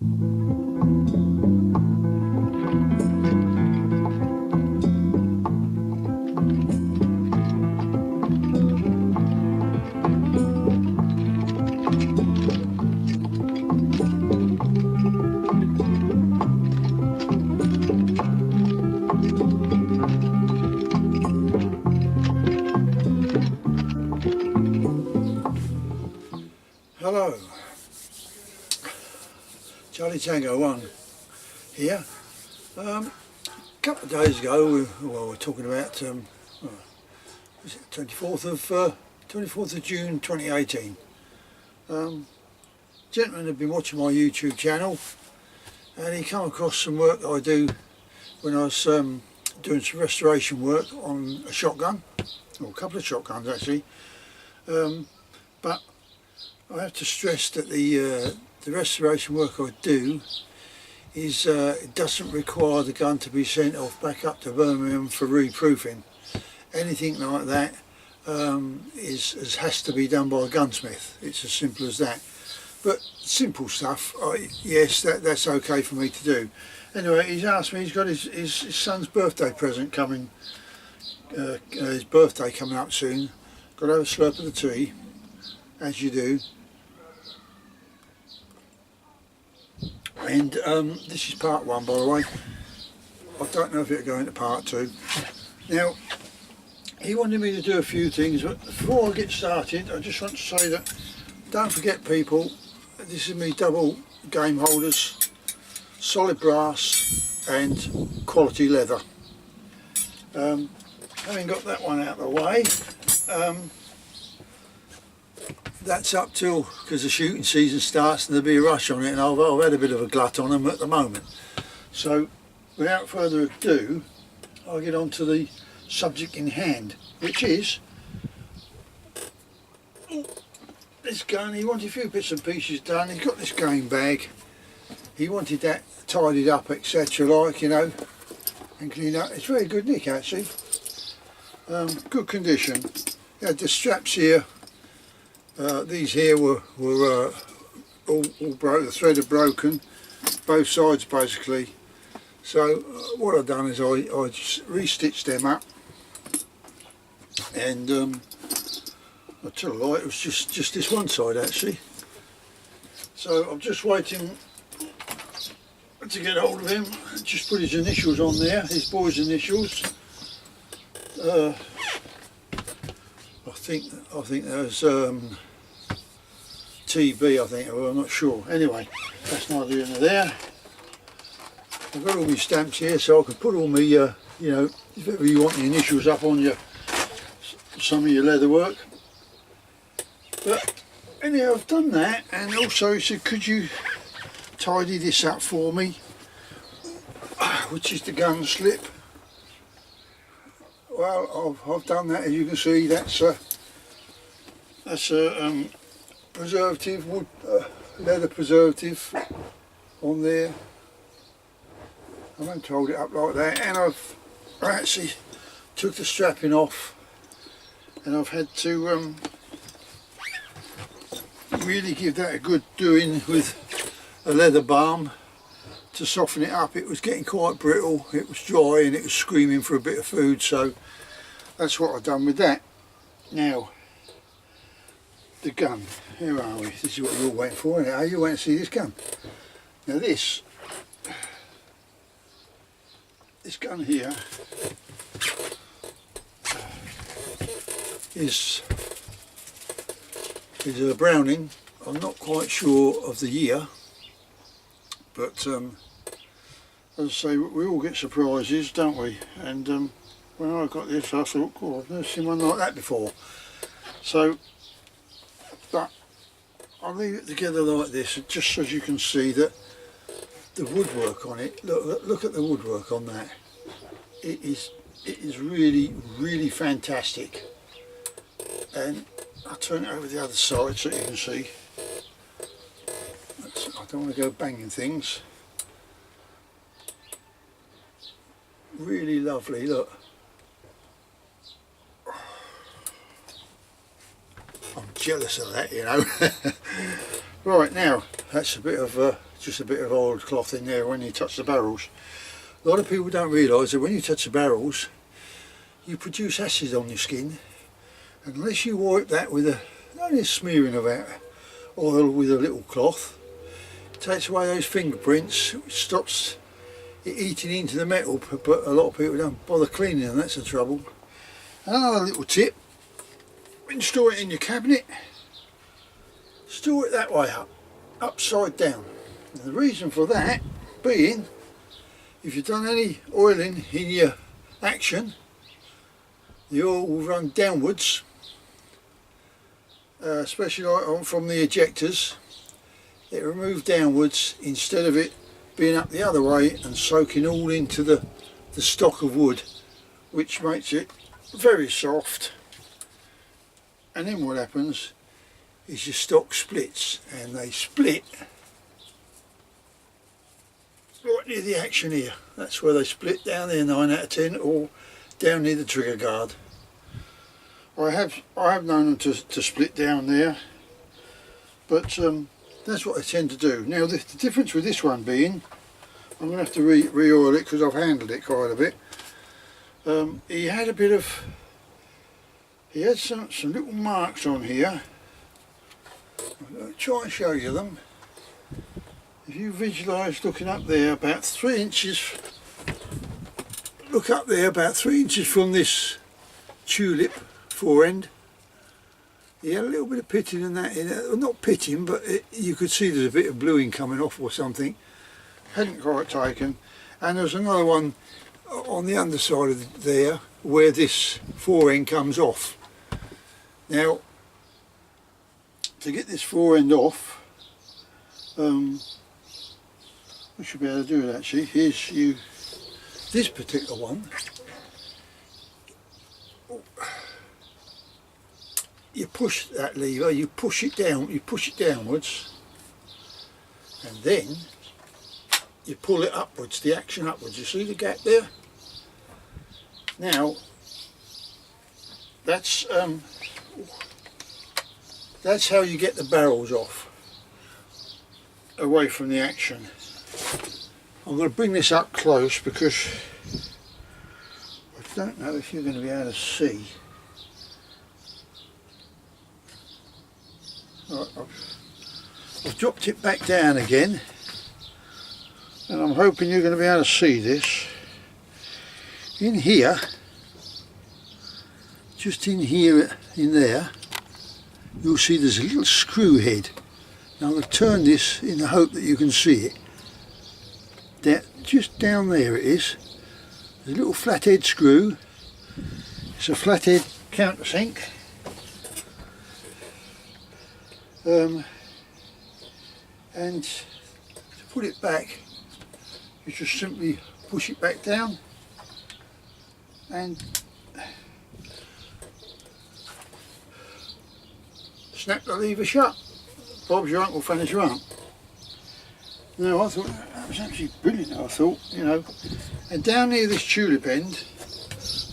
Hello, Charlie Tango 1 here. A couple of days ago, we're talking about was it 24th of June 2018. Gentleman had been watching my YouTube channel, and he came across some work that I do when I was doing some restoration work on a shotgun, or a couple of shotguns actually. But I have to stress that the restoration work I do is it doesn't require the gun to be sent off back up to Birmingham for reproofing. Anything like that has to be done by a gunsmith. It's as simple as that. But simple stuff, yes, that's okay for me to do. Anyway, he's asked me, he's got his son's birthday present coming, his birthday coming up soon. Got to have a slurp of the tea, as you do. And this is part one, by the way. I don't know if it'll go into part two. Now, he wanted me to do a few things, but before I get started, I just want to say that don't forget, people, this is me double game holders, solid brass and quality leather. Having got that one out of the way, that's up till, because the shooting season starts and there'll be a rush on it, and I've had a bit of a glut on them at the moment. So without further ado, I'll get on to the subject in hand, which is this gun. He wanted a few bits and pieces done. He's got this game bag, he wanted that tidied up, etc., like, you know, and cleaned up. It's very good nick actually, good condition. He had the straps here. These here were all broke, the thread had broken, both sides basically. So what I've done is I just restitched them up, and I'll tell you what, it was just this one side actually. So I'm just waiting to get hold of him, just put his initials on there, his boy's initials. I think there's TB, I think, well, I'm not sure. Anyway, that's neither here nor there. I've got all my stamps here, so I can put all my, you know, if ever you want the initials up on your some of your leather work. But anyhow, I've done that, and also he said, could you tidy this up for me, which is the gun slip. Well, I've done that. As you can see, that's a preservative, wood, leather preservative on there. I won't hold it up like that, and I actually took the strapping off, and I've had to really give that a good doing with a leather balm to soften it up. It was getting quite brittle, it was dry, and it was screaming for a bit of food, so that's what I've done with that. Now, the gun, here are we? This is what you're all waiting for, now you wait to see this gun. Now this gun here is a Browning. I'm not quite sure of the year, but as I say, we all get surprises, don't we? And when I got this, I thought, oh, I've never seen one like that before. So, but I'll leave it together like this, just so you can see that the woodwork on it. Look at the woodwork on that. It is really fantastic. And I'll turn it over the other side so you can see. I don't want to go banging things. Really lovely, look. I'm jealous of that, you know. Right, now that's a bit of just a bit of old cloth in there when you touch the barrels. A lot of people don't realise that when you touch the barrels you produce acid on your skin. Unless you wipe that with only a smearing of oil with a little cloth, it takes away those fingerprints, which stops it eating into the metal, but a lot of people don't bother cleaning them, that's the trouble. Another little tip, when you store it in your cabinet, store it that way up, upside down. And the reason for that being, if you've done any oiling in your action, the oil will run downwards, especially like from the ejectors. It will move downwards instead of it being up the other way and soaking all into the stock of wood, which makes it very soft. And then what happens is your stock splits, and they split right near the action here. That's where they split, down there 9 out of 10, or down near the trigger guard. I have known them to split down there, but that's what I tend to do. Now the difference with this one being, I'm going to have to re-oil it because I've handled it quite a bit. He had some little marks on here. I'll try and show you them. If you visualise looking up there about 3 inches, look up there about 3 inches from this tulip fore end. He had a little bit of pitting in that, well, not pitting, but you could see there's a bit of bluing coming off or something. Hadn't quite taken. And there's another one on the underside of there where this fore end comes off. Now, to get this fore end off, we should be able to do it actually. Here's this particular one. You push that lever, you push it downwards, and then you pull it upwards, the action upwards. You see the gap there? Now, that's how you get the barrels off, away from the action. I'm going to bring this up close because I don't know if you're going to be able to see. Right, I've dropped it back down again, and I'm hoping you're going to be able to see this. In here, just in here, in there, you'll see there's a little screw head. Now I'm going to turn this in the hope that you can see it. Just down there it is. There's a little flathead screw. It's a flathead countersink. And to put it back, you just simply push it back down and snap the lever shut. Bob's your uncle, finish your aunt. Now I thought that was absolutely brilliant, I thought, you know. And down near this tulip end,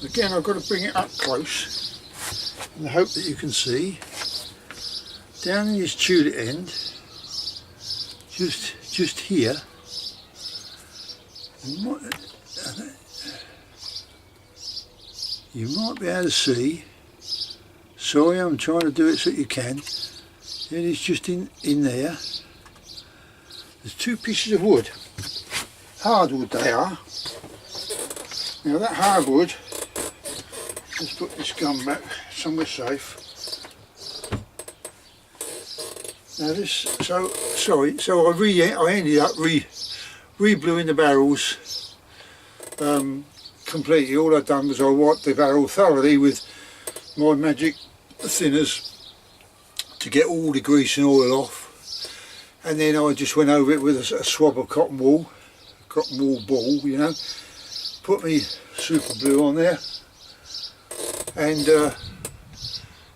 again I've got to bring it up close in the hope that you can see. Down in this tulip end, just here, you might be able to see. Sorry, I'm trying to do it so you can. It is just in there. There's 2 pieces of wood, hardwood they are. Now that hardwood, let's put this gun back somewhere safe. Now this, so I ended up re-bluing the barrels completely. All I've done was I wiped the barrel thoroughly with my magic thinners to get all the grease and oil off, and then I just went over it with a swab of cotton wool ball, you know, put me super glue on there, and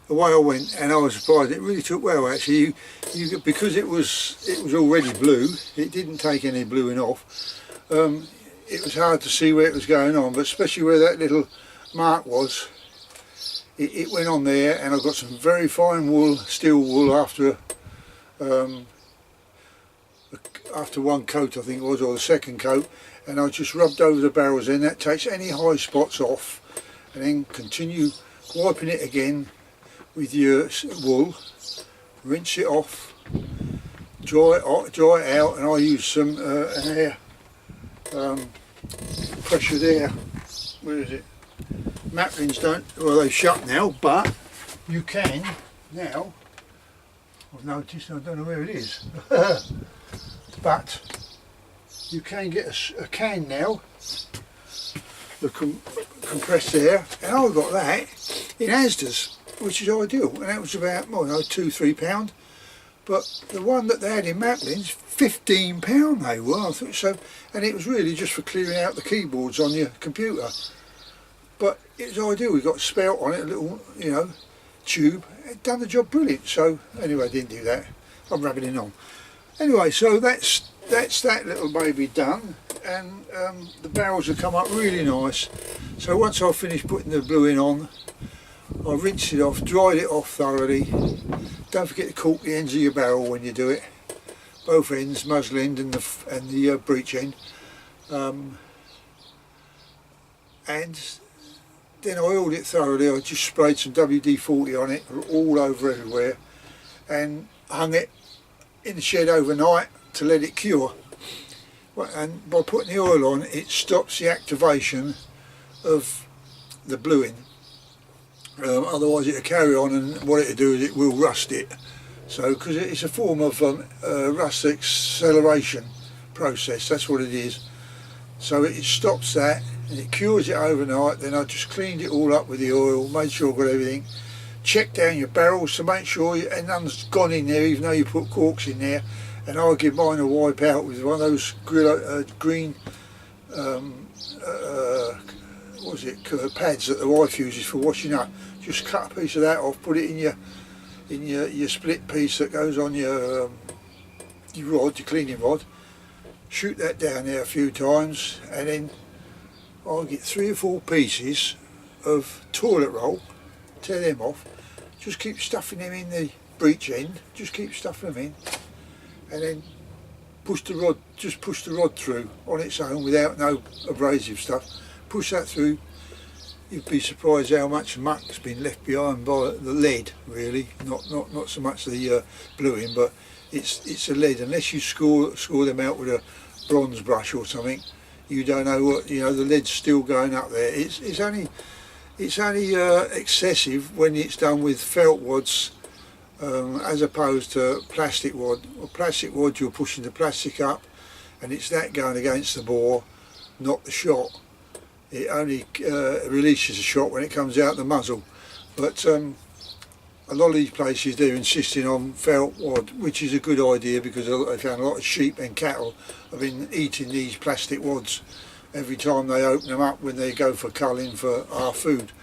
away I went. And I was surprised, it really took well actually. Because it was already blue, it didn't take any bluing off. It was hard to see where it was going on, but especially where that little mark was, it went on there, and I got some very fine wool, steel wool after after one coat I think it was, or the second coat, and I just rubbed over the barrels in. That takes any high spots off, and then continue wiping it again with your wool, rinse it off, dry it out, and I use some an air pressured air, where is it? Maplins don't, well they've shut now, but you can now, I've noticed, I don't know where it is, but you can get a can now, the compressed air, and I got that in Asda's, which is ideal, and that was about, well, no, £2–3, but the one that they had in Maplin's, £15 they were, I thought so, and it was really just for clearing out the keyboards on your computer. But it was ideal. We got a spout on it, a little, you know, tube. It done the job brilliant. So anyway, I didn't do that. I'm rubbing it on. Anyway, so that's that little baby done, and the barrels have come up really nice. So once I've finished putting the bluing on, I rinsed it off, dried it off thoroughly. Don't forget to cork the ends of your barrel when you do it. Both ends, muzzle end and the breech end. And then I oiled it thoroughly. I just sprayed some WD-40 on it all over everywhere, and hung it in the shed overnight to let it cure. And by putting the oil on, it stops the activation of the bluing. Otherwise it'll carry on, and what it'll do is it will rust it. So, because it's a form of rust acceleration process, that's what it is. So it stops that, and it cures it overnight. Then I just cleaned it all up with the oil, made sure I got everything. Check down your barrels to make sure none's gone in there, even though you put corks in there. And I'll give mine a wipe out with one of those green what is it, pads that the wife uses for washing up. Just cut a piece of that off, put it in your split piece that goes on your rod, your cleaning rod. Shoot that down there a few times, and then I'll get 3 or 4 pieces of toilet roll, tear them off, just keep stuffing them in the breech end, just keep stuffing them in, and then push the rod through on its own without no abrasive stuff. Push that through. You'd be surprised how much muck's been left behind by the lead, really, not so much the bluing, but it's a lead. Unless you score them out with a bronze brush or something, you don't know what, you know, the lead's still going up there. It's only excessive when it's done with felt wads, as opposed to plastic wad. Well, plastic wad, you're pushing the plastic up, and it's that going against the bore, not the shot. It only releases the shot when it comes out the muzzle. But a lot of these places, they're insisting on felt wad, which is a good idea, because I found a lot of sheep and cattle have been eating these plastic wads every time they open them up when they go for culling for our food.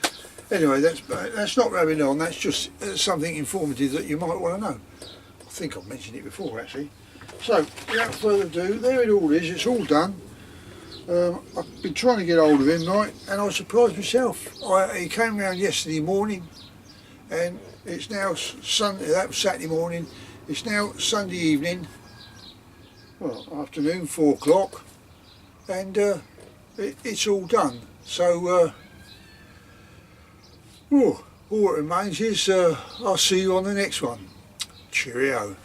Anyway, that's not rubbing on, that's just something informative that you might want to know. I think I've mentioned it before actually. So, without further ado, there it all is, it's all done. I've been trying to get hold of him, right, and I was surprised myself. He came round yesterday morning, and it's now Sunday. That was Saturday morning. It's now Sunday evening, well, afternoon, 4 o'clock, and it's all done. So all that remains is I'll see you on the next one. Cheerio.